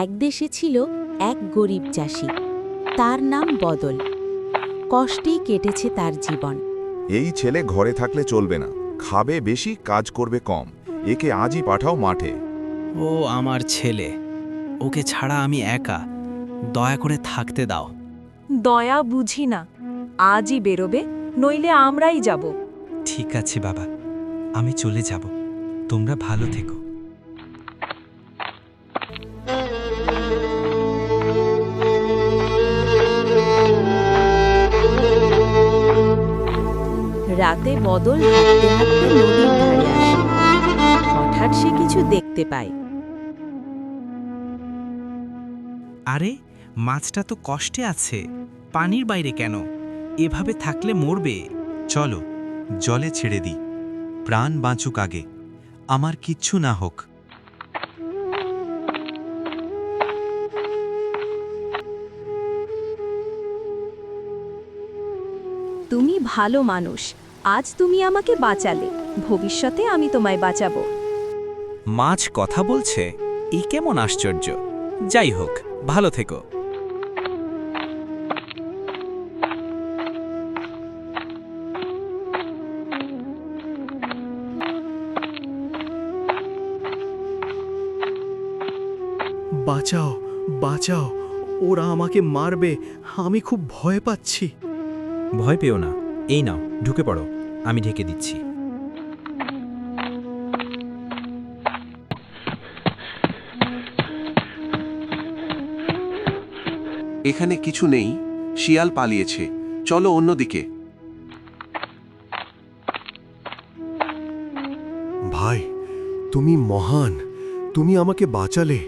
এক দেশে ছিল এক গরিব চাষি। তার নাম বদল। কষ্টেই কেটেছে তার জীবন। এই ছেলে ঘরে থাকলে চলবে না, খাবে বেশি, কাজ করবে কম। একে আজই পাঠাও মাঠে। ও আমার ছেলে, ওকে ছাড়া আমি একা, দয়া করে থাকতে দাও। দয়া বুঝি না, আজই বেরোবে, নইলে আমরাই যাব। ঠিক আছে বাবা, আমি চলে যাব, তোমরা ভালো থেকো। রাতে বদল হাঁটতে হাঁটতে নদীর ধারে আসে। হঠাৎ সে কিছু দেখতে পায়। আরে, মাছটা তো কষ্টে আছে, পানির বাইরে কেন? এভাবে থাকলে মরবে। চলো জলে ছেড়ে দিই, প্রাণ বাঁচুক আগে, আমার কিচ্ছু না হোক। তুমি ভালো মানুষ, আজ তুমি আমাকে বাঁচালে, ভবিষ্যতে আমি তোমায় বাঁচাবো। মাছ কথা বলছে, এই কেমন আশ্চর্য। যাই হোক, ভালো থেকো। বাঁচাও, বাঁচাও, ওরা আমাকে মারবে, আমি খুব ভয় পাচ্ছি। ভয় পেও না, এই নাও, ঢুকে পড়ো, আমি ঢেকে দিচ্ছি। এখানে কিছু নেই, শিয়াল পালিয়েছে, চলো অন্যদিকে। ভাই, তুমি মহান, তুমি আমাকে বাঁচালে,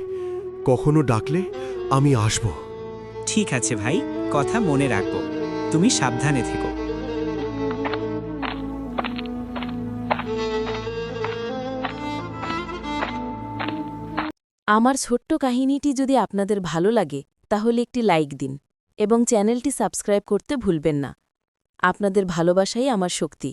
কখনো ডাকলে আমি আসব। ঠিক আছে ভাই, কথা মনে রাখবো। তুমি সাবধানে থেকো। আমার ছোট্ট কাহিনীটি যদি আপনাদের ভালো লাগে তাহলে একটি লাইক দিন এবং চ্যানেলটি সাবস্ক্রাইব করতে ভুলবেন না। আপনাদের ভালোবাসাই আমার শক্তি।